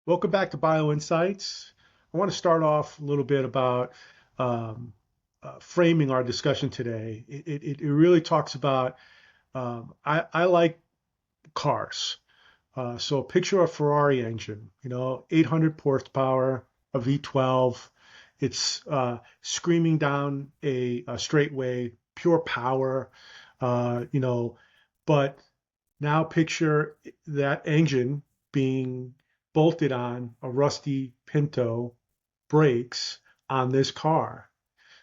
Welcome back to BioInsights. I want to start off a little bit about um, framing our discussion today. It really talks about, I like cars. So picture a Ferrari engine, 800 horsepower, a V12. It's screaming down a straightaway, pure power, but now picture that engine being bolted on a rusty Pinto brakes on this car.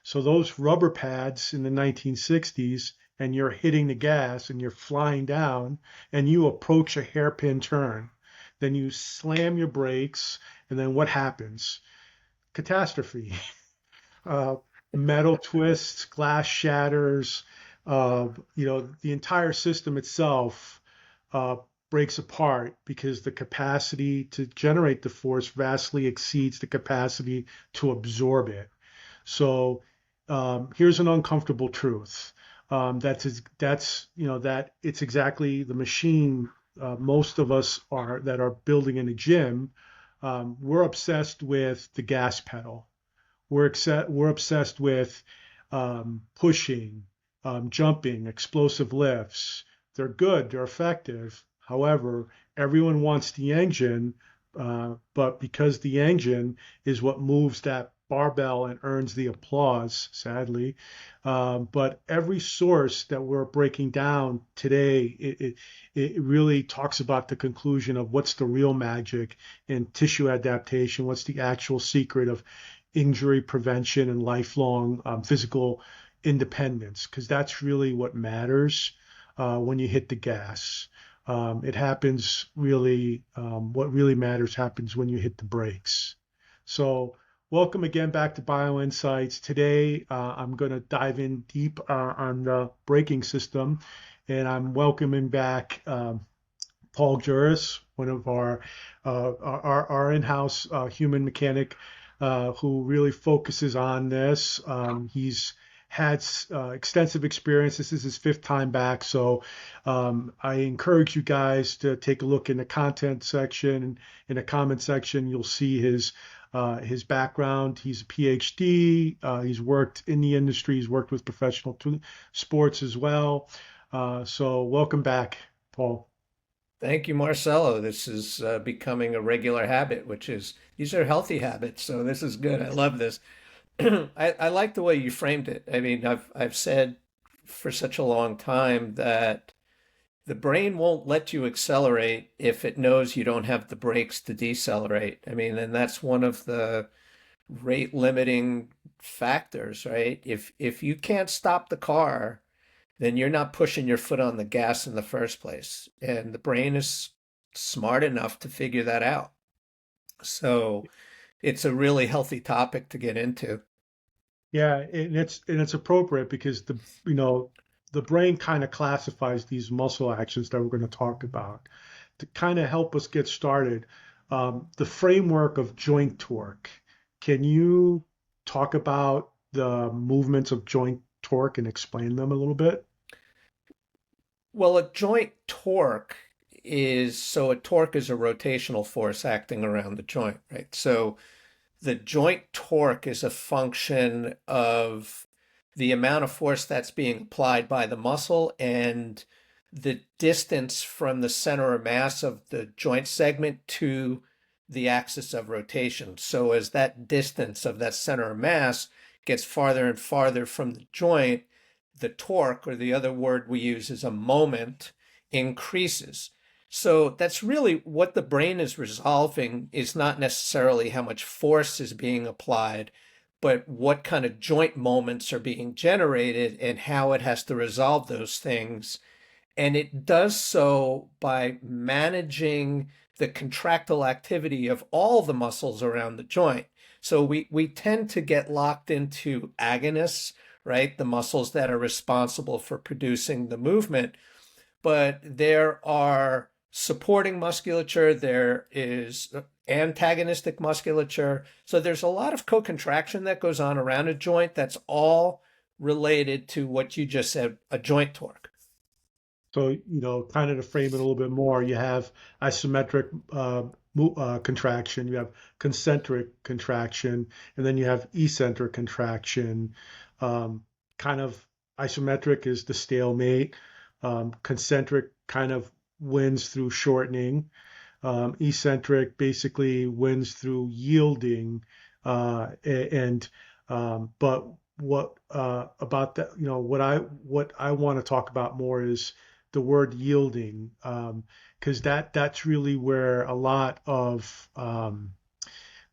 So those rubber pads in the 1960s, and you're hitting the gas and you're flying down and you approach a hairpin turn. Then you slam your brakes, and then what happens? Catastrophe. Uh, Metal twists, glass shatters, the entire system itself uh, breaks apart because the capacity to generate the force vastly exceeds the capacity to absorb it. So here's an uncomfortable truth. That it's exactly the machine most of us are that are building in a gym. We're obsessed with the gas pedal. We're obsessed with pushing, jumping, explosive lifts. They're good, they're effective. However, everyone wants the engine, but because the engine is what moves that barbell and earns the applause, sadly. But every source that we're breaking down today, it really talks about the conclusion of what's the real magic in tissue adaptation, what's the actual secret of injury prevention and lifelong physical independence, because that's really what matters when you hit the gas. It happens really, what really matters happens when you hit the brakes. So, welcome again back to BioInsights. Today, I'm going to dive in deep on the braking system, and I'm welcoming back Paul Juris, one of our in-house human mechanic who really focuses on this. He's had extensive experience. This is his fifth time back, so I encourage you guys to take a look in the content section. In the comment section, you'll see his background. He's a PhD. He's worked in the industry. He's worked with professional sports as well. So welcome back, Paul. Thank you, Marcelo. This is becoming a regular habit, these are healthy habits. So this is good. I love this. I like the way you framed it. I mean, I've said for such a long time that the brain won't let you accelerate if it knows you don't have the brakes to decelerate. I mean, and that's one of the rate limiting factors, right? If you can't stop the car, then you're not pushing your foot on the gas in the first place. And the brain is smart enough to figure that out. So it's a really healthy topic to get into. Yeah, and it's appropriate because the brain kind of classifies these muscle actions that we're going to talk about to kind of help us get started. The framework of joint torque. Can you talk about the movements of joint torque and explain them a little bit? Well, a joint torque a torque is a rotational force acting around the joint, right? So the joint torque is a function of the amount of force that's being applied by the muscle and the distance from the center of mass of the joint segment to the axis of rotation. So as that distance of that center of mass gets farther and farther from the joint, the torque, or the other word we use is a moment, increases. So that's really what the brain is resolving, is not necessarily how much force is being applied, but what kind of joint moments are being generated and how it has to resolve those things. And it does so by managing the contractile activity of all the muscles around the joint. So we tend to get locked into agonists, right? The muscles that are responsible for producing the movement. But there are supporting musculature, there is antagonistic musculature. So there's a lot of co-contraction that goes on around a joint that's all related to what you just said, a joint torque. So, kind of to frame it a little bit more, you have isometric contraction, you have concentric contraction, and then you have eccentric contraction. Kind of isometric is the stalemate. Concentric kind of wins through shortening. Eccentric basically wins through yielding. And but what about that? What I want to talk about more is the word yielding, because that's really where a lot of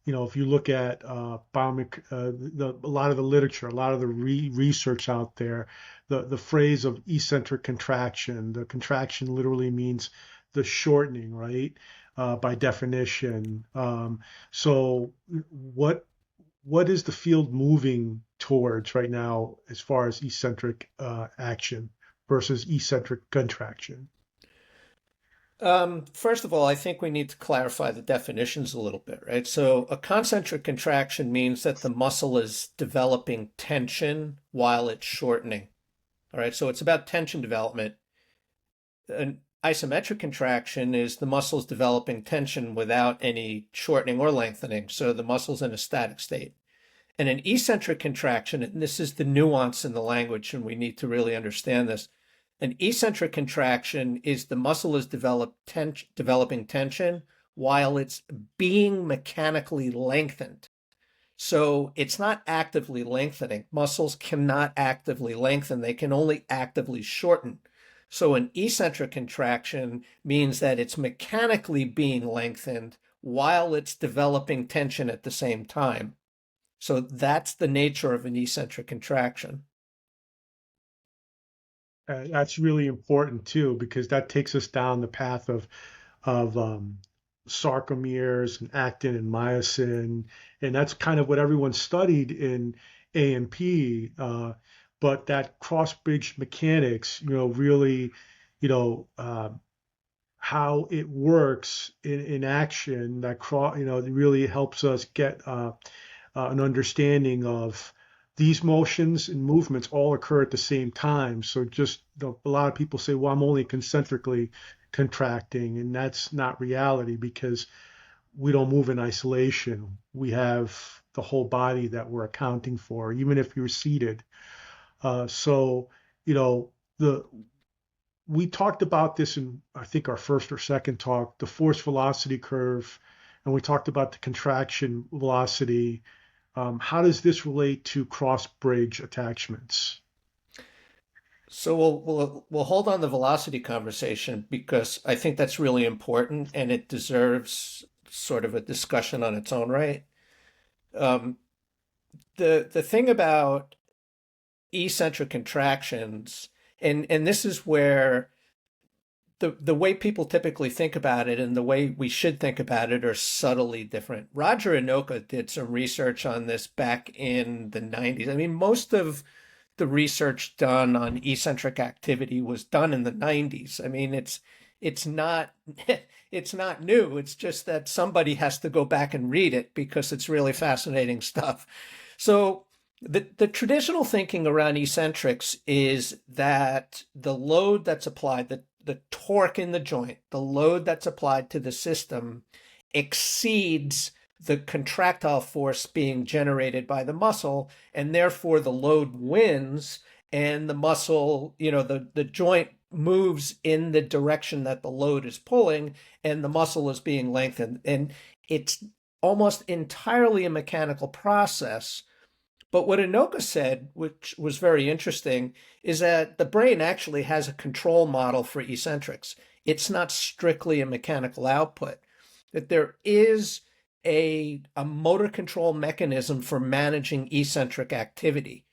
if you look at a lot of the literature, a lot of the research out there, the phrase of eccentric contraction, the contraction literally means the shortening, right? By definition. So what is the field moving towards right now as far as eccentric action versus eccentric contraction? First of all, I think we need to clarify the definitions a little bit, right? So a concentric contraction means that the muscle is developing tension while it's shortening. All right, so it's about tension development. An isometric contraction is the muscle's developing tension without any shortening or lengthening, so the muscle's in a static state. And an eccentric contraction, and this is the nuance in the language, and we need to really understand this. An eccentric contraction is the muscle is developing tension while it's being mechanically lengthened. So it's not actively lengthening. Muscles cannot actively lengthen. They can only actively shorten. So an eccentric contraction means that it's mechanically being lengthened while it's developing tension at the same time. So that's the nature of an eccentric contraction. That's really important too, because that takes us down the path of sarcomeres and actin and myosin, and that's kind of what everyone studied in A&P. But that cross bridge mechanics, really, how it works in action, it really helps us get an understanding of these motions and movements all occur at the same time. So just a lot of people say, well, I'm only concentrically contracting, and that's not reality because we don't move in isolation. We have the whole body that we're accounting for, even if you're seated. So, we talked about this in, I think, our first or second talk, the force velocity curve, and we talked about the contraction velocity. How does this relate to cross bridge attachments? So we'll hold on the velocity conversation because I think that's really important and it deserves sort of a discussion on its own right. The thing about eccentric contractions, and this is where the way people typically think about it and the way we should think about it are subtly different. Roger Inoka did some research on this back in the 90s. I mean, most of the research done on eccentric activity was done in the 90s. I mean, it's not it's not new. It's just that somebody has to go back and read it because it's really fascinating stuff. So the traditional thinking around eccentrics is that the load that's applied, the torque in the joint, the load that's applied to the system exceeds the contractile force being generated by the muscle, and therefore the load wins and the muscle, the joint moves in the direction that the load is pulling and the muscle is being lengthened. And it's almost entirely a mechanical process. But what Inoka said, which was very interesting, is that the brain actually has a control model for eccentrics. It's not strictly a mechanical output, that there is a motor control mechanism for managing eccentric activity.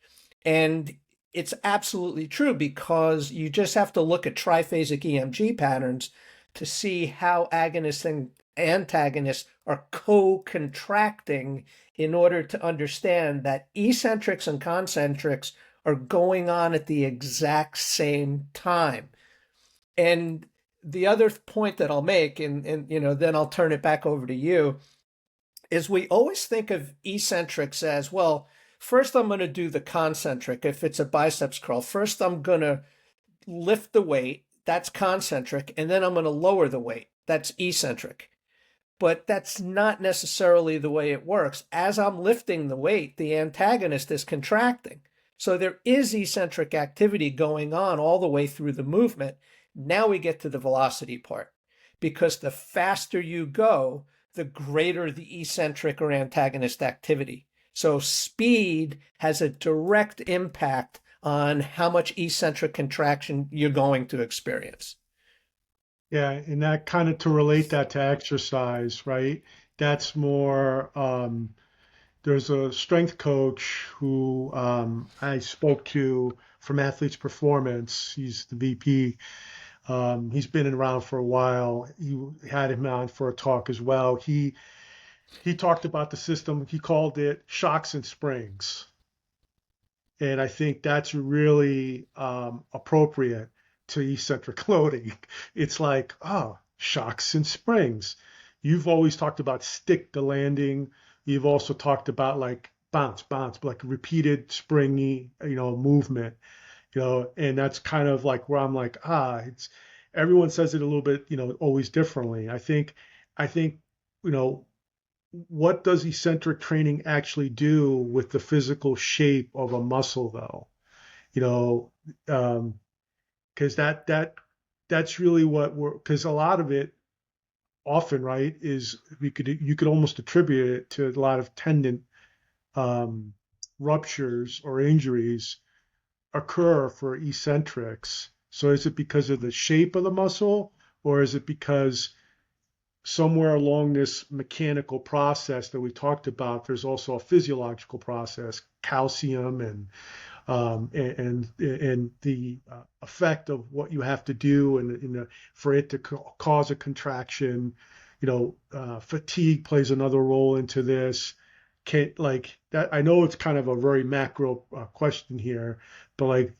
And it's absolutely true because you just have to look at triphasic EMG patterns to see how agonists and antagonists are co-contracting in order to understand that eccentrics and concentrics are going on at the exact same time. And the other point that I'll make, and then I'll turn it back over to you, is we always think of eccentrics as, well, first I'm going to do the concentric. If it's a biceps curl, first I'm going to lift the weight, that's concentric, and then I'm going to lower the weight, that's eccentric. but that's not necessarily the way it works. As I'm lifting the weight, the antagonist is contracting. So there is eccentric activity going on all the way through the movement. Now we get to the velocity part, because the faster you go, the greater the eccentric or antagonist activity. So speed has a direct impact on how much eccentric contraction you're going to experience. Yeah, and that kind of to relate that to exercise, right? That's more, there's a strength coach who I spoke to from Athletes Performance. He's the VP. He's been around for a while. You had him on for a talk as well. He talked about the system. He called it shocks and springs. And I think that's really appropriate to eccentric loading. It's like, oh, shocks and springs. You've always talked about stick the landing. You've also talked about like bounce, bounce, like repeated springy, movement, and that's kind of like where I'm like, it's everyone says it a little bit, always differently. I think, you know, what does eccentric training actually do with the physical shape of a muscle though? You know, because that's really what we're because a lot of it often, right, is you could almost attribute it to a lot of tendon um, ruptures or injuries occur for eccentrics. So is it because of the shape of the muscle, or is it because somewhere along this mechanical process that we talked about, there's also a physiological process, calcium and the effect of what you have to do for it to cause a contraction. Fatigue plays another role into this. Can like that? I know it's kind of a very macro question here, but like,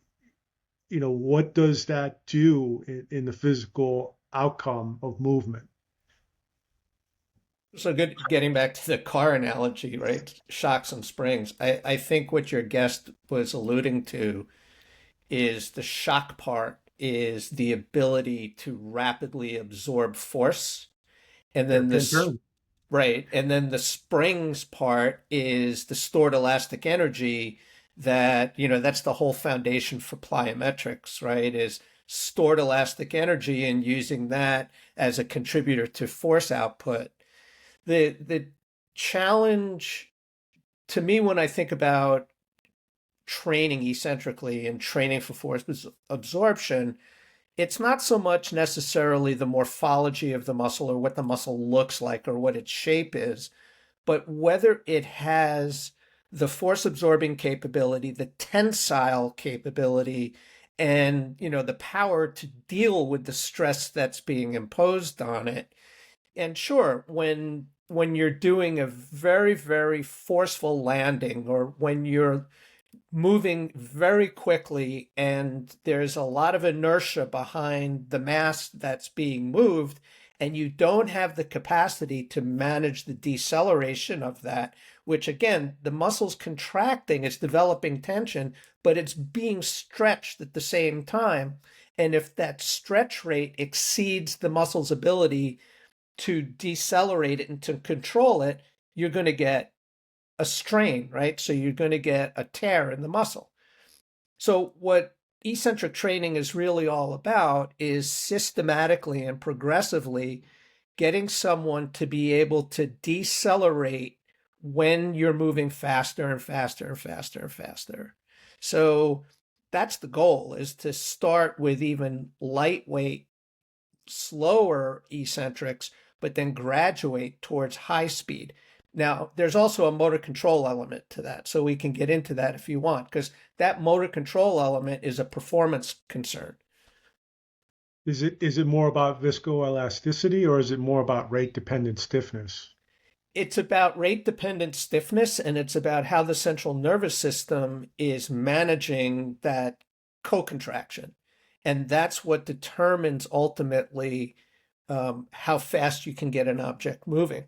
what does that do in the physical outcome of movement? So good, getting back to the car analogy, right? Shocks and springs. I think what your guest was alluding to is the shock part is the ability to rapidly absorb force. And then Airpin this, turn. right. And then the springs part is the stored elastic energy that, that's the whole foundation for plyometrics, right? Is stored elastic energy and using that as a contributor to force output. The challenge to me when I think about training eccentrically and training for force absorption, it's not so much necessarily the morphology of the muscle or what the muscle looks like or what its shape is, but whether it has the force absorbing capability, the tensile capability, and the power to deal with the stress that's being imposed on it. And sure, when you're doing a very, very forceful landing, or when you're moving very quickly and there's a lot of inertia behind the mass that's being moved, and you don't have the capacity to manage the deceleration of that, which again, the muscle's contracting, it's developing tension, but it's being stretched at the same time. And if that stretch rate exceeds the muscle's ability to decelerate it and to control it, you're going to get a strain, right? So you're going to get a tear in the muscle. So what eccentric training is really all about is systematically and progressively getting someone to be able to decelerate when you're moving faster and faster and faster and faster. So that's the goal, is to start with even lightweight, slower eccentrics, but then graduate towards high speed. Now, there's also a motor control element to that, so we can get into that if you want, because that motor control element is a performance concern. Is it more about viscoelasticity or is it more about rate dependent stiffness? It's about rate dependent stiffness, and it's about how the central nervous system is managing that co-contraction. And that's what determines ultimately how fast you can get an object moving,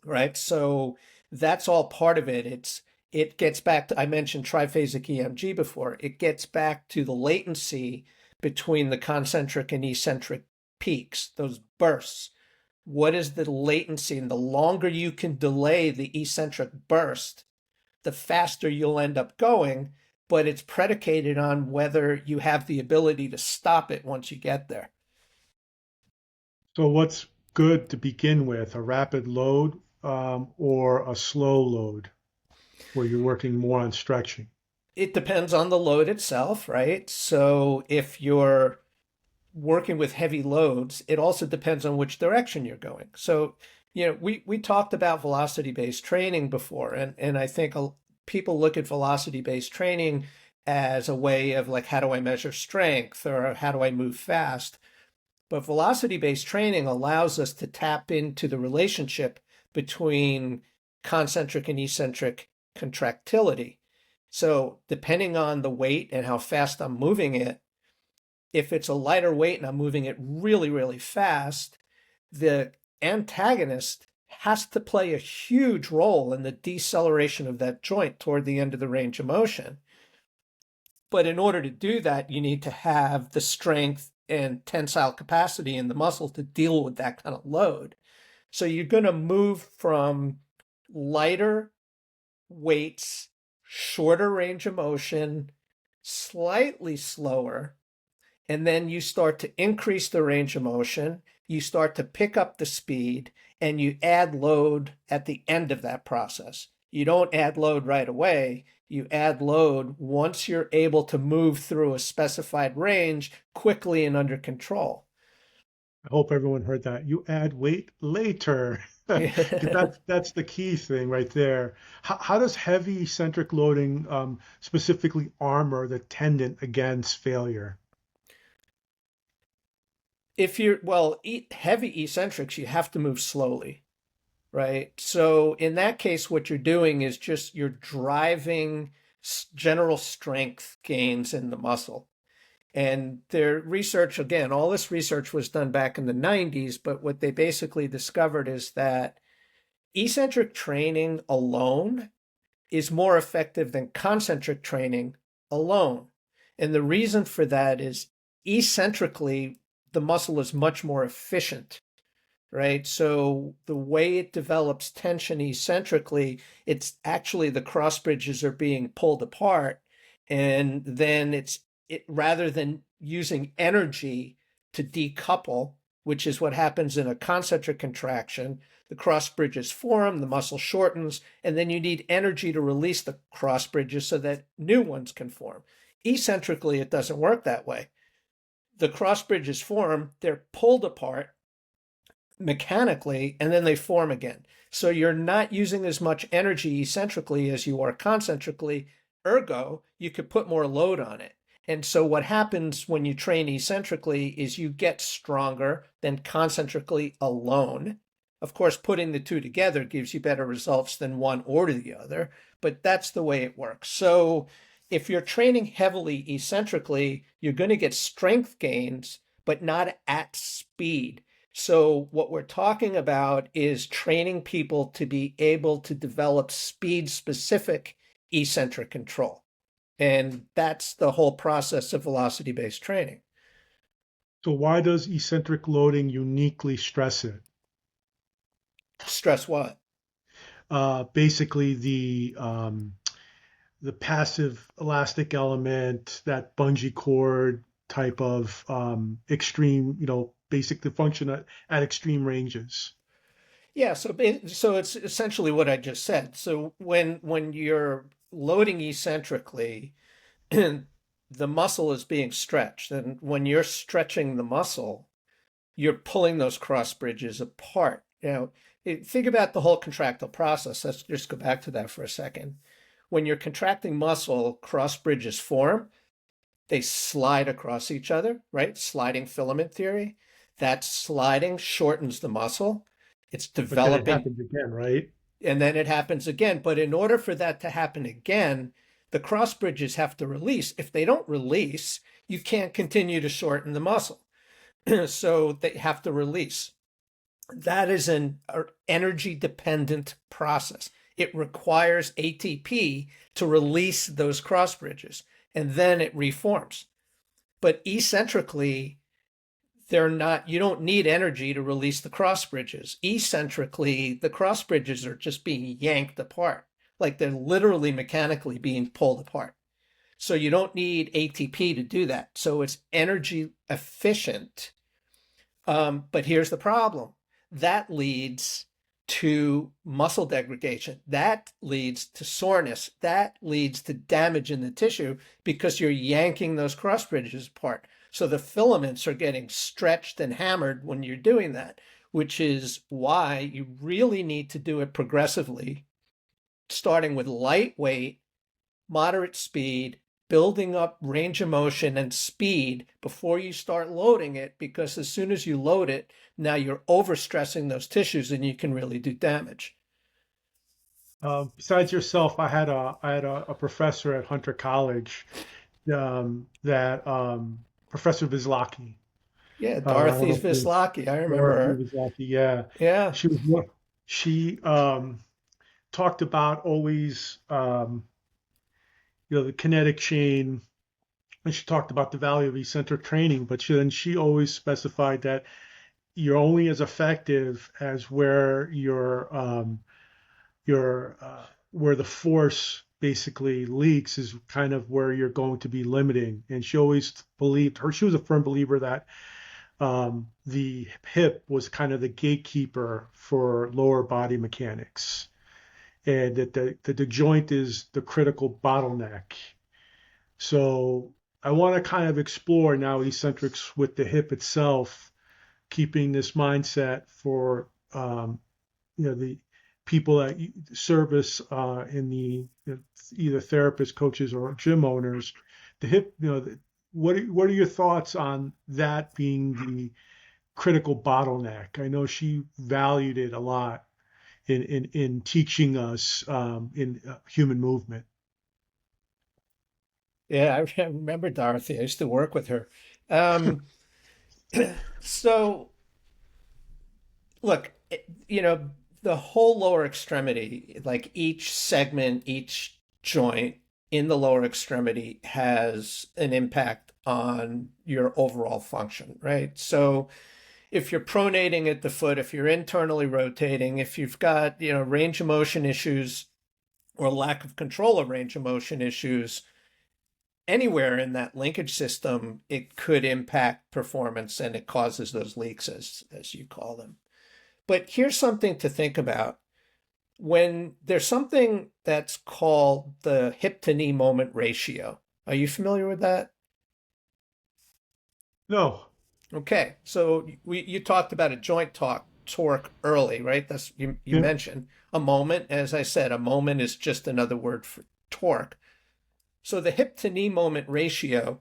right? So that's all part of it. It gets back to, I mentioned triphasic EMG before. It gets back to the latency between the concentric and eccentric peaks, those bursts. what is the latency? And the longer you can delay the eccentric burst, the faster you'll end up going, but it's predicated on whether you have the ability to stop it once you get there. So what's good to begin with, a rapid load or a slow load where you're working more on stretching? It depends on the load itself, right? So if you're working with heavy loads, it also depends on which direction you're going. So, we talked about velocity-based training before, and I think people look at velocity-based training as a way of like, how do I measure strength or how do I move fast? But velocity-based training allows us to tap into the relationship between concentric and eccentric contractility. So depending on the weight and how fast I'm moving it, if it's a lighter weight and I'm moving it really, really fast, the antagonist has to play a huge role in the deceleration of that joint toward the end of the range of motion. But in order to do that, you need to have the strength and tensile capacity in the muscle to deal with that kind of load. So you're going to move from lighter weights, shorter range of motion, slightly slower, and then you start to increase the range of motion, you start to pick up the speed, and you add load at the end of that process. You don't add load right away. You add load once you're able to move through a specified range quickly and under control. I hope everyone heard that. You add weight later. 'Cause that's the key thing right there. How does heavy eccentric loading specifically armor the tendon against failure? If you're, well, heavy eccentrics, you have to move slowly, right? So in that case, what you're doing is just you're driving general strength gains in the muscle. And their research, again, all this research was done back in the 90s, but what they basically discovered is that eccentric training alone is more effective than concentric training alone. And the reason for that is eccentrically, the muscle is much more efficient, right? So the way it develops tension eccentrically, it's actually the cross bridges are being pulled apart. And then it rather than using energy to decouple, which is what happens in a concentric contraction, the cross bridges form, the muscle shortens, and then you need energy to release the cross bridges so that new ones can form. Eccentrically, it doesn't work that way. The cross bridges form, they're pulled apart mechanically, and then they form again. So you're not using as much energy eccentrically as you are concentrically, ergo, you could put more load on it. And so what happens when you train eccentrically is you get stronger than concentrically alone. Of course, putting the two together gives you better results than one or the other, but that's the way it works. So if you're training heavily eccentrically, you're going to get strength gains, but not at speed. So what we're talking about is training people to be able to develop speed-specific eccentric control. And that's the whole process of velocity-based training. So why does eccentric loading uniquely stress it? Stress what? Basically the passive elastic element, that bungee cord type of extreme, basic to function at extreme ranges. Yeah, so it's essentially what I just said. So when you're loading eccentrically, the muscle is being stretched, and when you're stretching the muscle, you're pulling those cross bridges apart. Think about the whole contractile process. Let's just go back to that for a second. When you're contracting muscle, cross bridges form. They slide across each other, right? Sliding filament theory. That sliding shortens the muscle. It's But then it developing, happens again, right? and then it happens again. But in order for that to happen again, the cross bridges have to release. If they don't release, you can't continue to shorten the muscle. So they have to release. That is an energy dependent process. It requires ATP to release those cross bridges, and then it reforms. But eccentrically, they're not, you don't need energy to release the cross bridges. Eccentrically, the cross bridges are just being yanked apart, like they're literally mechanically being pulled apart. So you don't need ATP to do that. So it's energy efficient. But here's the problem. That leads to muscle degradation. That leads to soreness. That leads to damage in the tissue because you're yanking those cross bridges apart. So the filaments are getting stretched and hammered when you're doing that, which is why you really need to do it progressively, starting with lightweight, moderate speed, building up range of motion and speed before you start loading it, because as soon as you load it, now you're overstressing those tissues and you can really do damage. Besides yourself, I had a professor at Hunter College, that Professor Vizlaki. Yeah, I don't Dorothy know if you Vislaki, I remember Dorothy her. Vizlaki. Yeah, Yeah, she was she talked about always, the kinetic chain, and she talked about the value of eccentric training. But she always specified that you're only as effective as where the force basically leaks is kind of where you're going to be limiting. And she always she was a firm believer that the hip was kind of the gatekeeper for lower body mechanics, and that the joint is the critical bottleneck. So I want to kind of explore now eccentrics with the hip itself, keeping this mindset for the people that service in either therapists, coaches, or gym owners. The hip, what are your thoughts on that being the critical bottleneck? I know she valued it a lot in teaching us in human movement. yeah, I remember Dorothy. I used to work with her. Um, so look, the whole lower extremity, like each segment, each joint in the lower extremity has an impact on your overall function, right? So if you're pronating at the foot, if you're internally rotating, if you've got, range of motion issues or lack of control of range of motion issues, anywhere in that linkage system, it could impact performance and it causes those leaks, as you call them. But here's something to think about. When there's something that's called the hip to knee moment ratio, are you familiar with that? No. Okay, so you talked about a joint torque early, right? That's you Yeah. mentioned a moment. As I said, a moment is just another word for torque. So the hip to knee moment ratio,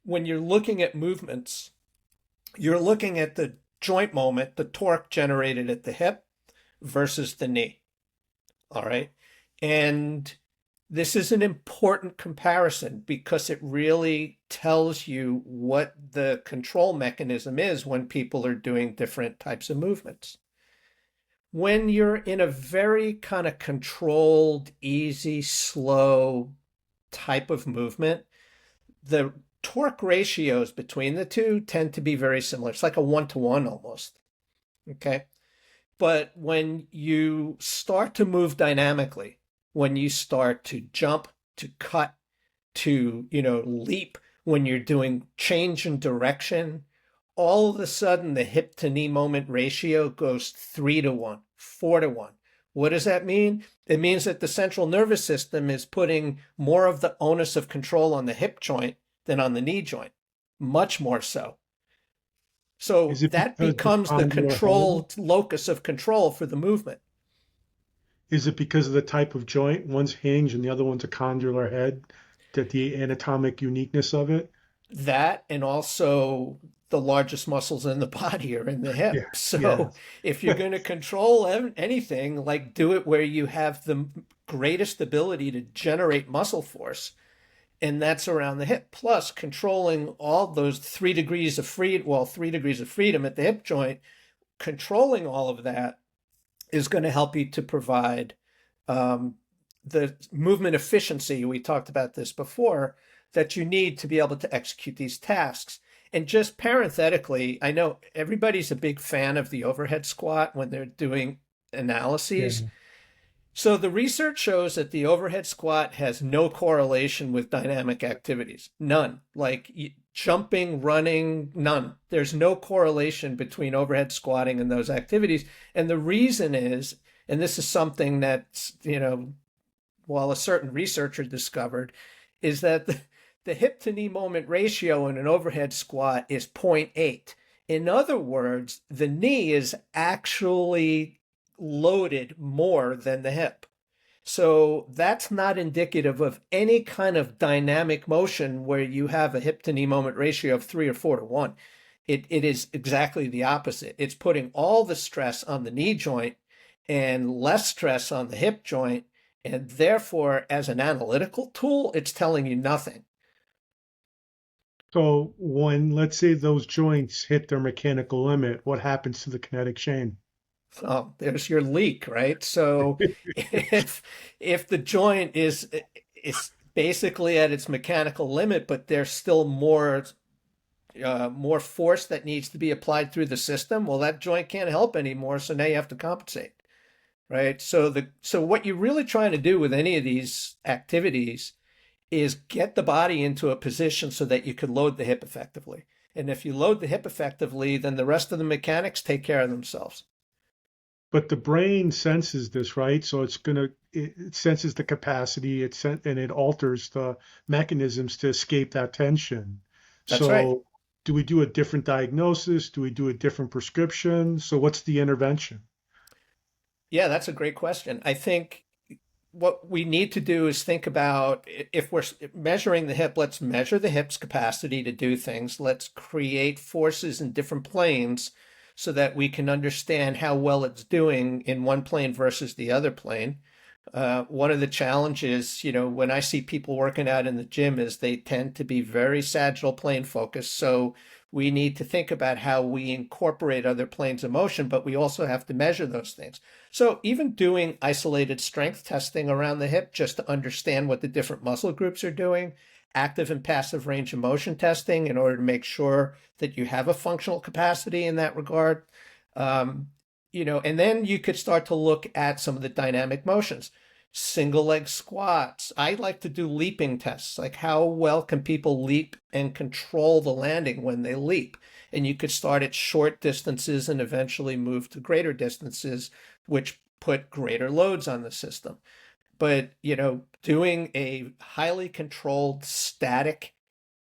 when you're looking at movements, you're looking at the joint moment, the torque generated at the hip versus the knee. All right. And this is an important comparison because it really tells you what the control mechanism is when people are doing different types of movements. When you're in a very kind of controlled, easy, slow type of movement, the torque ratios between the two tend to be very similar. It's like a 1-to-1 almost. Okay. But when you start to move dynamically, when you start to jump, to cut, to, leap, when you're doing change in direction, all of a sudden the hip to knee moment ratio goes 3-to-1, 4-to-1. What does that mean? It means that the central nervous system is putting more of the onus of control on the hip joint than on the knee joint, much more so. So Is it that because the becomes the condylar head? controlled locus of control for the movement. Is it because of the type of joint? One's hinge and the other one's a condylar head, that the anatomic uniqueness of it? That and also the largest muscles in the body are in the hip. Yeah. So Yes. if you're going to control anything, like do it where you have the greatest ability to generate muscle force, and that's around the hip. Plus, controlling all those 3 degrees of freedom, 3 degrees of freedom at the hip joint, controlling all of that is going to help you to provide the movement efficiency. We talked about this before, that you need to be able to execute these tasks. And just parenthetically, I know everybody's a big fan of the overhead squat when they're doing analyses. Yeah. So the research shows that the overhead squat has no correlation with dynamic activities. None. Like jumping, running, none. There's no correlation between overhead squatting and those activities. And the reason is, and this is something that's, while a certain researcher discovered, is that the hip to knee moment ratio in an overhead squat is 0.8. In other words, the knee is actually loaded more than the hip. So that's not indicative of any kind of dynamic motion where you have a hip to knee moment ratio of 3 or 4 to 1. It is exactly the opposite. It's putting all the stress on the knee joint and less stress on the hip joint. And therefore, as an analytical tool, it's telling you nothing. So when, let's say, those joints hit their mechanical limit, what happens to the kinetic chain? Oh, there's your leak, right? So if the joint is basically at its mechanical limit, but there's still more force that needs to be applied through the system, well, that joint can't help anymore. So now you have to compensate, right? So what you're really trying to do with any of these activities is get the body into a position so that you can load the hip effectively. And if you load the hip effectively, then the rest of the mechanics take care of themselves. But the brain senses this, right? So it senses the capacity, and it alters the mechanisms to escape that tension. That's right. So do we do a different diagnosis? Do we do a different prescription? So what's the intervention? Yeah, that's a great question. I think what we need to do is think about, if we're measuring the hip, let's measure the hip's capacity to do things. Let's create forces in different planes so that we can understand how well it's doing in one plane versus the other plane. One of the challenges, when I see people working out in the gym, is they tend to be very sagittal plane focused. So we need to think about how we incorporate other planes of motion, but we also have to measure those things. So even doing isolated strength testing around the hip just to understand what the different muscle groups are doing, active and passive range of motion testing in order to make sure that you have a functional capacity in that regard. And then you could start to look at some of the dynamic motions. Single leg squats. I like to do leaping tests, like how well can people leap and control the landing when they leap. And you could start at short distances and eventually move to greater distances, which put greater loads on the system. But, doing a highly controlled static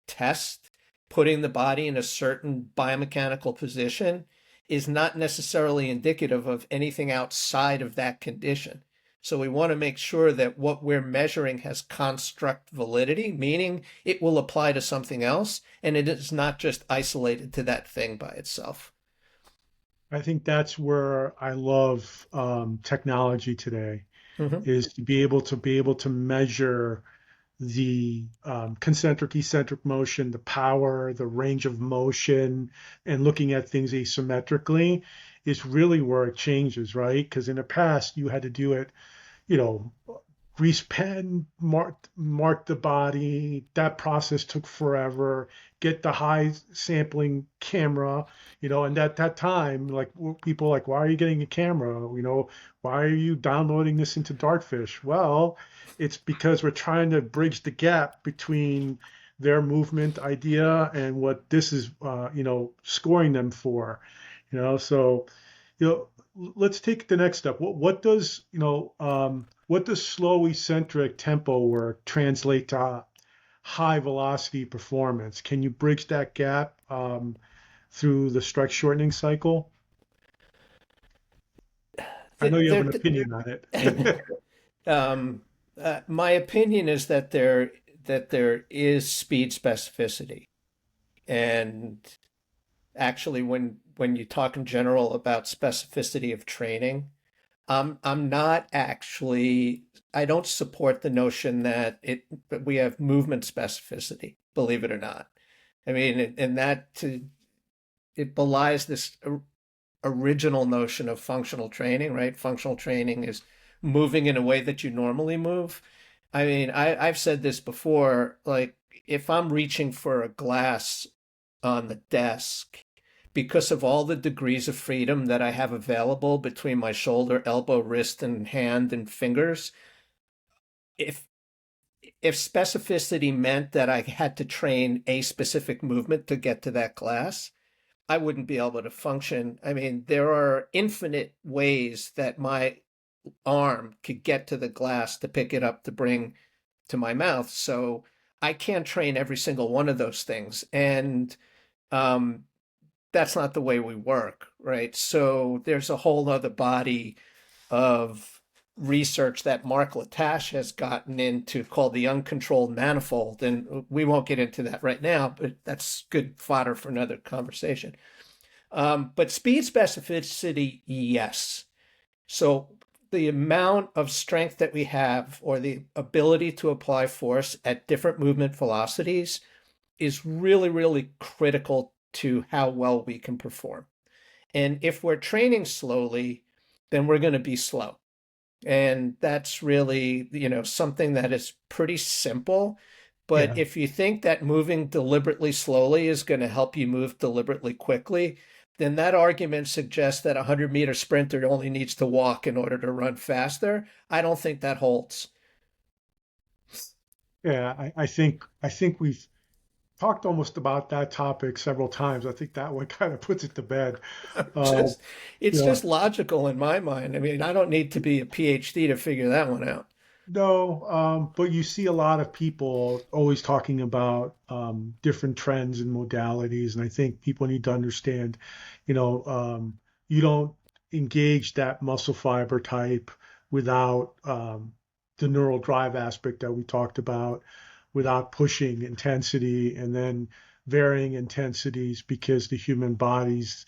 test, putting the body in a certain biomechanical position, is not necessarily indicative of anything outside of that condition. So we want to make sure that what we're measuring has construct validity, meaning it will apply to something else, and it is not just isolated to that thing by itself. I think that's where I love technology today, Mm-hmm. is to be able to measure the concentric eccentric motion, the power, the range of motion, and looking at things asymmetrically is really where it changes, right? Because in the past you had to do it, you know, grease pen, mark the body. That process took forever. Get the high sampling camera, and at that time, like people like, why are you getting a camera? Why are you downloading this into Dartfish? Well, it's because we're trying to bridge the gap between their movement idea and what this is, scoring them for. So, you know, let's take the next step. What does slow eccentric tempo work translate to high velocity performance? Can you bridge that gap through the strike shortening cycle? I know you have an opinion on it. um, my opinion is that there is speed specificity, and actually, when you talk in general about specificity of training, I'm not actually, I don't support the notion that we have movement specificity, believe it or not. I mean, and it belies this original notion of functional training, right? Functional training is moving in a way that you normally move. I mean, I've said this before, like if I'm reaching for a glass on the desk because of all the degrees of freedom that I have available between my shoulder, elbow, wrist, and hand and fingers. If if specificity meant that I had to train a specific movement to get to that glass, I wouldn't be able to function. I mean, there are infinite ways that my arm could get to the glass to pick it up to bring to my mouth. So I can't train every single one of those things. And um, that's not the way we work, right? So there's a whole other body of research that Mark Latache has gotten into called the uncontrolled manifold. And we won't get into that right now, but that's good fodder for another conversation. But speed specificity, yes. So the amount of strength that we have or the ability to apply force at different movement velocities is really, really critical to how well we can perform. And if we're training slowly, then we're going to be slow. And that's really, something that is pretty simple. But Yeah. if you think that moving deliberately slowly is going to help you move deliberately quickly, then that argument suggests that a 100-meter sprinter only needs to walk in order to run faster. I don't think that holds. Yeah, I think we've talked almost about that topic several times. I think that one kind of puts it to bed. Uh, Just it's yeah, just logical in my mind. I mean, I don't need to be a PhD to figure that one out. no, but you see a lot of people always talking about different trends and modalities, and I think people need to understand, you don't engage that muscle fiber type without the neural drive aspect that we talked about, without pushing intensity and then varying intensities because the human body's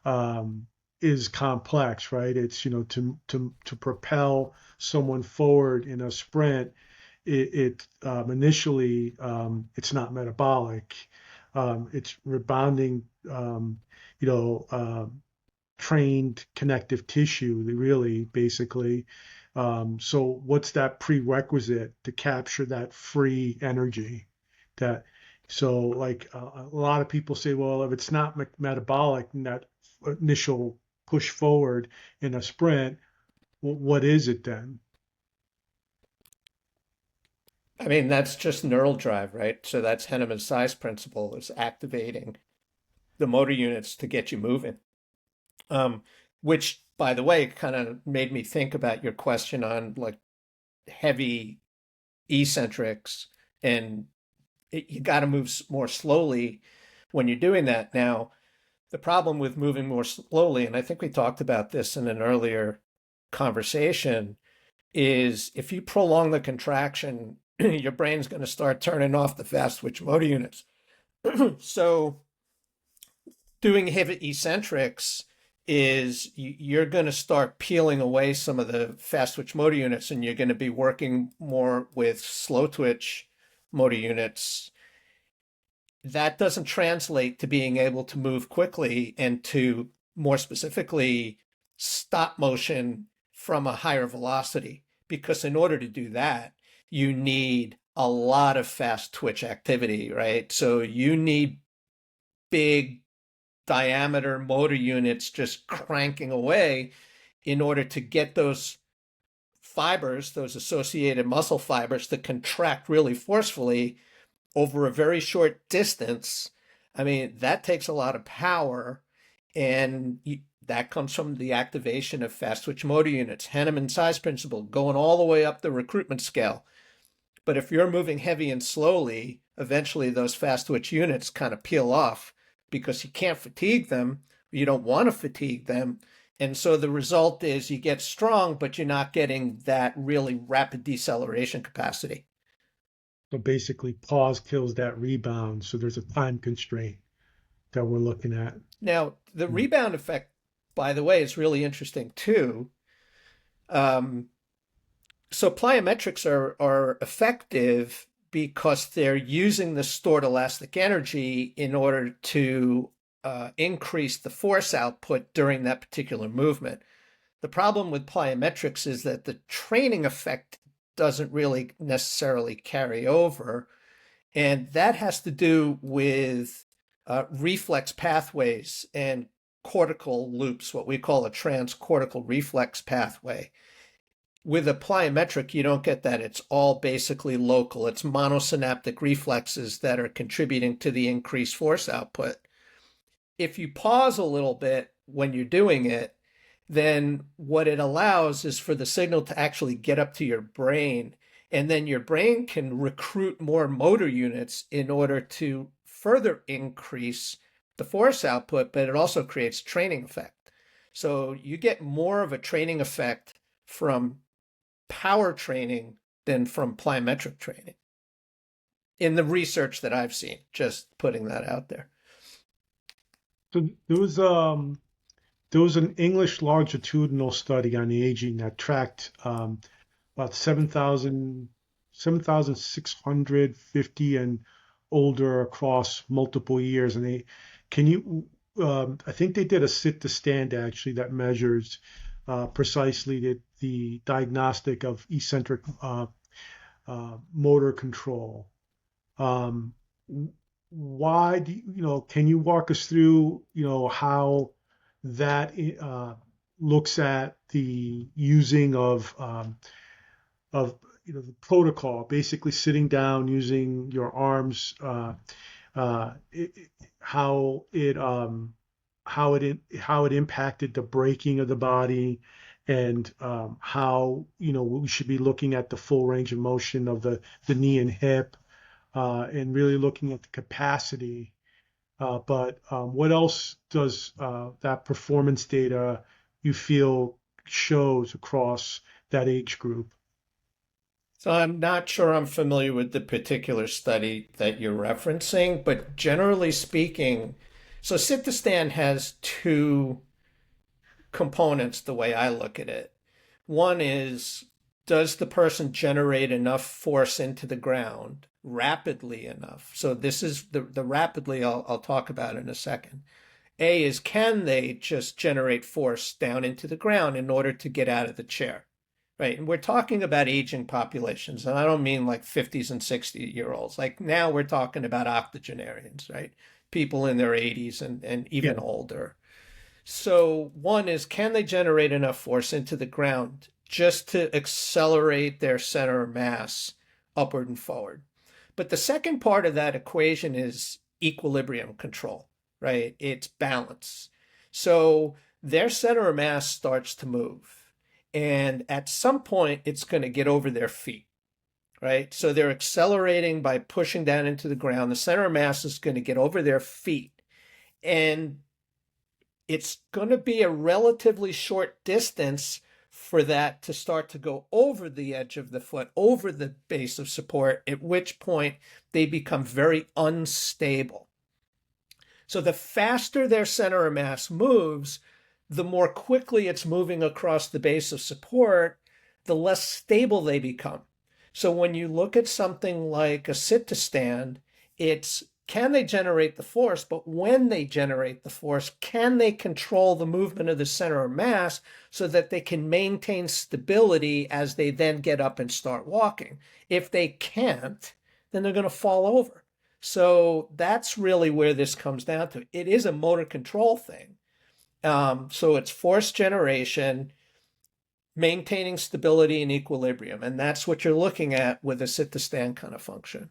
um, is complex, right? It's to propel someone forward in a sprint. Initially it's not metabolic. It's rebounding. You know. Trained connective tissue, really, basically. So what's that prerequisite to capture that free energy? That so like a lot of people say, well, if it's not metabolic in that initial push forward in a sprint, what is it then? I mean, that's just neural drive, right? So that's Henneman's size principle is activating the motor units to get you moving. Um, which, by the way, kind of made me think about your question on like heavy eccentrics and you got to move more slowly when you're doing that. Now, the problem with moving more slowly, and I think we talked about this in an earlier conversation, is if you prolong the contraction, your brain's going to start turning off the fast twitch motor units. So doing heavy eccentrics is you're going to start peeling away some of the fast twitch motor units and you're going to be working more with slow twitch motor units. That doesn't translate to being able to move quickly and to more specifically stop motion from a higher velocity. Because in order to do that, you need a lot of fast twitch activity, right? So you need big diameter motor units just cranking away in order to get those fibers, those associated muscle fibers, to contract really forcefully over a very short distance. I mean, that takes a lot of power, and that comes from the activation of fast twitch motor units, Henneman size principle, going all the way up the recruitment scale. But if you're moving heavy and slowly, eventually those fast twitch units kind of peel off because you can't fatigue them. You don't want to fatigue them. And so the result is you get strong, but you're not getting that really rapid deceleration capacity. So basically, pause kills that rebound. So there's a time constraint that we're looking at. Now, the Hmm. rebound effect, by the way, is really interesting too. Um, so plyometrics are effective because they're using the stored elastic energy in order to increase the force output during that particular movement. The problem with plyometrics is that the training effect doesn't really necessarily carry over. And that has to do with reflex pathways and cortical loops, what we call a trans-cortical reflex pathway. With a plyometric, you don't get that. It's all basically local. It's monosynaptic reflexes that are contributing to the increased force output. If you pause a little bit when you're doing it, then what it allows is for the signal to actually get up to your brain, and then your brain can recruit more motor units in order to further increase the force output, but it also creates training effect. So you get more of a training effect from power training than from plyometric training in the research that I've seen, just putting that out there. So there was an English longitudinal study on aging that tracked about 7,650 and older across multiple years. And I think they did a sit to stand actually that measures precisely the diagnostic of eccentric motor control. Why can you walk us through, how that looks at the using of the protocol, basically sitting down using your arms, how it impacted the braking of the body, and how we should be looking at the full range of motion of the knee and hip, and really looking at the capacity. But what else does that performance data you feel shows across that age group? So I'm not sure I'm familiar with the particular study that you're referencing, but generally speaking, so sit to stand has two components the way I look at it. One is, does the person generate enough force into the ground rapidly enough? So this is the rapidly I'll talk about in a second. A is, can they just generate force down into the ground in order to get out of the chair? Right. And we're talking about aging populations. And I don't mean like 50s and 60-year-olds. Like now we're talking about octogenarians, right? People in their 80s and even older. So one is, can they generate enough force into the ground just to accelerate their center of mass upward and forward? But the second part of that equation is equilibrium control, right? It's balance. So their center of mass starts to move. And at some point, it's going to get over their feet, right? So they're accelerating by pushing down into the ground. The center of mass is going to get over their feet. And it's going to be a relatively short distance for that to start to go over the edge of the foot, over the base of support, at which point they become very unstable. So the faster their center of mass moves, the more quickly it's moving across the base of support, the less stable they become. So when you look at something like a sit to stand, it's, can they generate the force? But when they generate the force, can they control the movement of the center of mass so that they can maintain stability as they then get up and start walking? If they can't, then they're going to fall over. So that's really where this comes down to. It is a motor control thing. So it's force generation, maintaining stability and equilibrium. And that's what you're looking at with a sit to stand kind of function.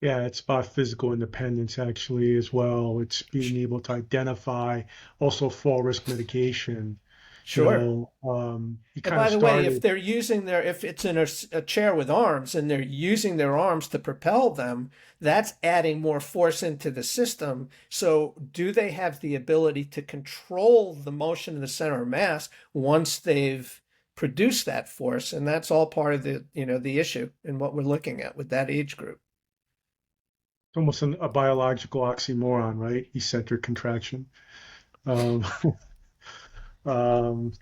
Yeah, it's about physical independence actually as well. It's being able to identify also fall risk mitigation. Sure. You And kind by of the way, if started. they're using if it's in a chair with arms and they're using their arms to propel them, that's adding more force into the system. So do they have the ability to control the motion of the center of mass once they've produced that force? And that's all part of the issue and what we're looking at with that age group. It's almost a biological oxymoron, right? Eccentric contraction. Um,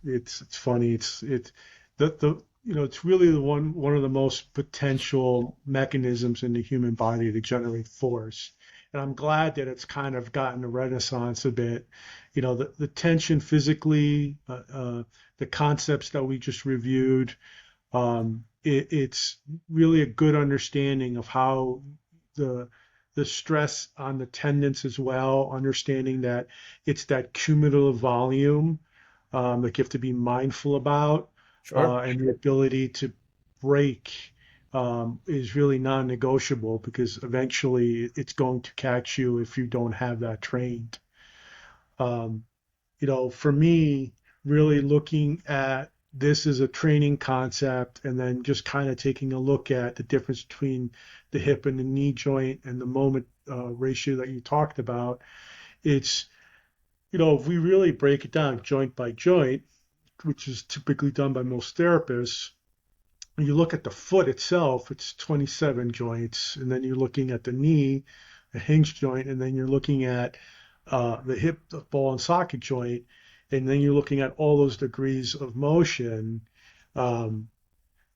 it's funny. It's it's really one of the most potential mechanisms in the human body to generate force. And I'm glad that it's kind of gotten a renaissance a bit. The tension physically, the concepts that we just reviewed. It's really a good understanding of how the the stress on the tendons as well, understanding that it's that cumulative volume that you have to be mindful about, Sure. and the ability to break is really non-negotiable because eventually it's going to catch you if you don't have that trained. Um, for me, really looking at this as a training concept and then just kind of taking a look at the difference between the hip and the knee joint and the moment ratio that you talked about, it's, if we really break it down joint by joint, which is typically done by most therapists, when you look at the foot itself, it's 27 joints, and then you're looking at the knee, a hinge joint, and then you're looking at the hip, the ball and socket joint, and then you're looking at all those degrees of motion, um,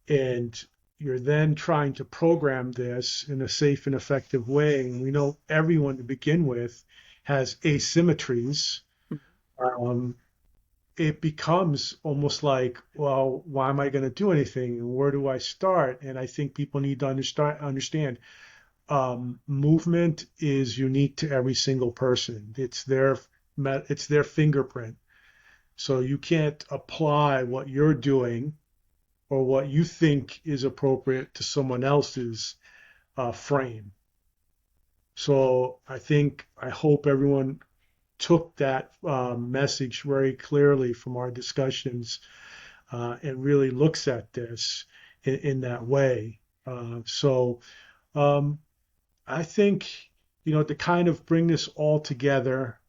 and you're then trying to program this in a safe and effective way. And we know everyone to begin with has asymmetries. Um, it becomes almost like, well, why am I going to do anything? And where do I start? And I think people need to understand movement is unique to every single person. It's their fingerprint. So you can't apply what you're doing or what you think is appropriate to someone else's frame. So I hope everyone took that message very clearly from our discussions and really looks at this in that way. So I think, to kind of bring this all together,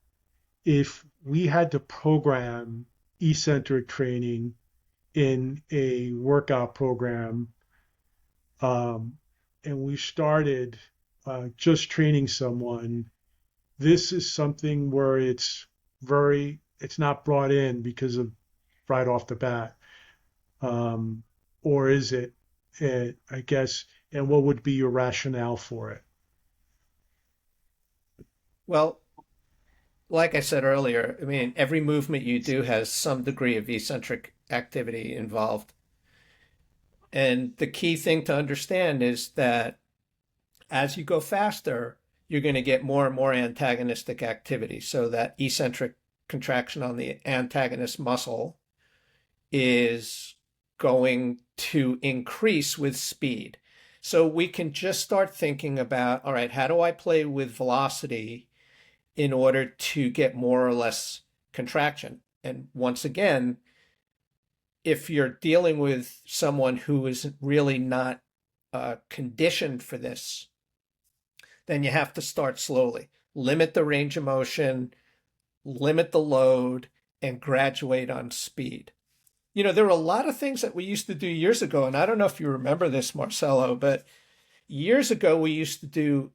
if we had to program eccentric training in a workout program, and we started just training someone, this is something where it's not brought in because of right off the bat. Or is it, I guess, and what would be your rationale for it? Well, like I said earlier, I mean, every movement you do has some degree of eccentric activity involved. And the key thing to understand is that as you go faster, you're going to get more and more antagonistic activity. So that eccentric contraction on the antagonist muscle is going to increase with speed. So we can just start thinking about, all right, how do I play with velocity in order to get more or less contraction? And once again, if you're dealing with someone who is really not conditioned for this, then you have to start slowly. Limit the range of motion, limit the load, and graduate on speed. There were a lot of things that we used to do years ago, and I don't know if you remember this, Marcelo, but years ago we used to do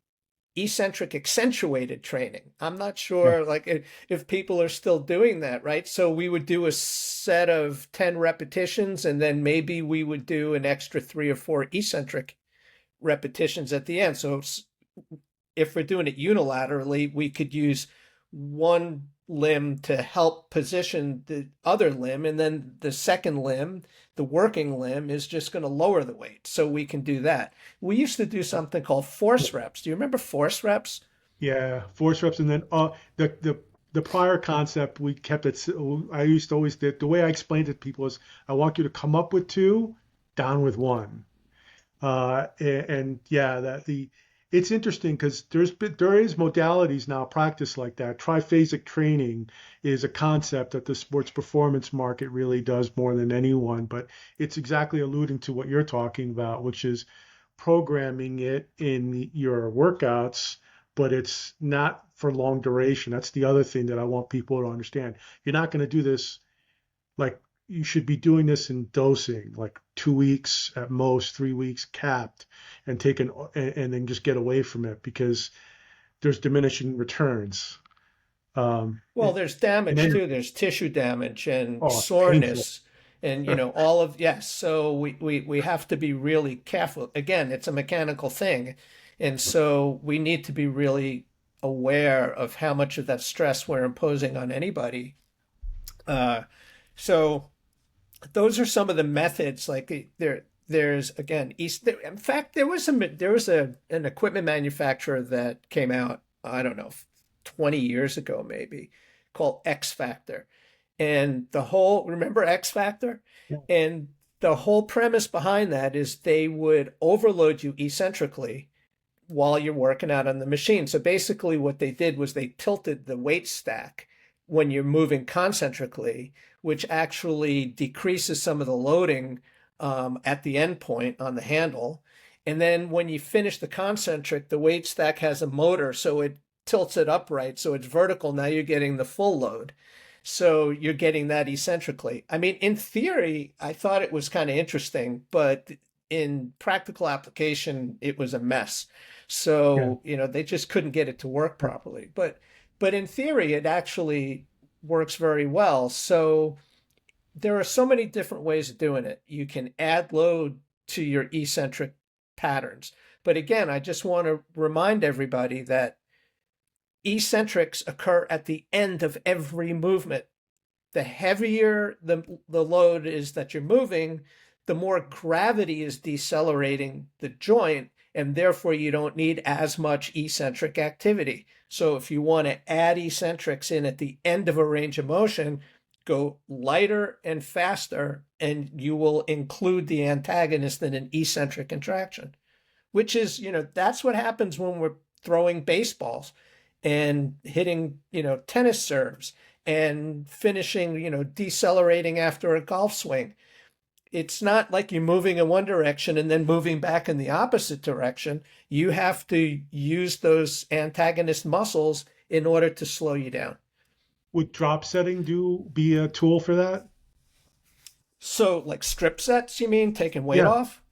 eccentric accentuated training. I'm not Yeah. sure like if people are still doing that, right? So we would do a set of 10 repetitions and then maybe we would do an extra 3 or 4 eccentric repetitions at the end. So if we're doing it unilaterally, we could use one limb to help position the other limb, and then the second limb, the working limb, is just going to lower the weight. So we can do that. We used to do something called force reps. Do you remember force reps? Yeah, force reps, and then the prior concept we kept it. I used to always the way I explained it to people is I want you to come up with two, down with one. And yeah, it's interesting because there is modalities now practiced like that. Triphasic training is a concept that the sports performance market really does more than anyone, but it's exactly alluding to what you're talking about, which is programming it in your workouts, but it's not for long duration. That's the other thing that I want people to understand. You're not going to do this like you should be doing this in dosing, like 2 weeks at most, 3 weeks capped, and and then just get away from it because there's diminishing returns. Well, And there's damage then, too. There's tissue damage and oh, it's painful. soreness and all of yes. So we have to be really careful. Again, it's a mechanical thing. And so we need to be really aware of how much of that stress we're imposing on anybody. So those are some of the methods. Like there's again East. In fact, an equipment manufacturer that came out, I don't know, 20 years ago maybe, called X Factor, and the whole remember X Factor, Yeah. and the whole premise behind that is they would overload you eccentrically while you're working out on the machine. So basically, what they did was they tilted the weight stack when you're moving concentrically, which actually decreases some of the loading at the end point on the handle. And then when you finish the concentric, the weight stack has a motor, so it tilts it upright, so it's vertical. Now you're getting the full load. So you're getting that eccentrically. I mean, in theory, I thought it was kind of interesting, but in practical application, it was a mess. Yeah. So, they just couldn't get it to work properly. But in theory, it actually works very well. So there are so many different ways of doing it. You can add load to your eccentric patterns. But again, I just want to remind everybody that eccentrics occur at the end of every movement. The heavier the load is that you're moving, the more gravity is decelerating the joint, and therefore you don't need as much eccentric activity. So if you want to add eccentrics in at the end of a range of motion, go lighter and faster, and you will include the antagonist in an eccentric contraction, which is, that's what happens when we're throwing baseballs and hitting, tennis serves and finishing, decelerating after a golf swing. It's not like you're moving in one direction and then moving back in the opposite direction. You have to use those antagonist muscles in order to slow you down. Would drop setting be a tool for that? So, like strip sets, you mean, taking weight Yeah. off?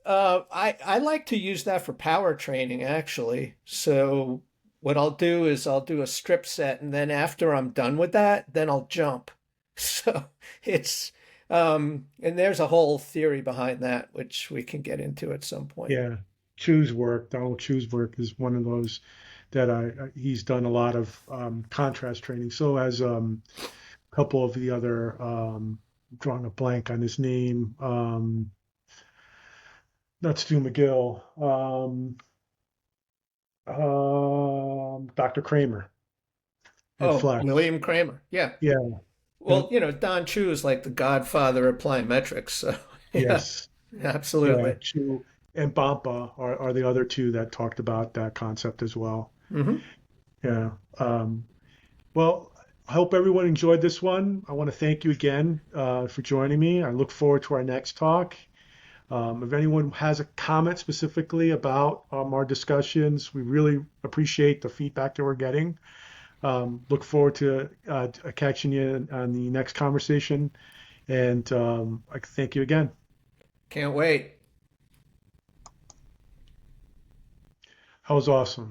I like to use that for power training, actually. So what I'll do is I'll do a strip set, and then after I'm done with that, then I'll jump. So it's and there's a whole theory behind that, which we can get into at some point. Yeah. Donald Chu's work is one of those that he's done a lot of contrast training. So has a couple of the other, drawing a blank on his name, not Stu McGill, Dr. Kramer and Oh, Flex. William Kramer. Yeah. Yeah. Well, Don Chu is like the godfather of plyometrics. So yeah, Yes. Yeah. absolutely. Chu and Bampa are the other two that talked about that concept as well. Hmm. Yeah. Well, I hope everyone enjoyed this one. I want to thank you again for joining me. I look forward to our next talk. If anyone has a comment specifically about our discussions, we really appreciate the feedback that we're getting. Look forward to catching you on the next conversation. And I thank you again. Can't wait. That was awesome.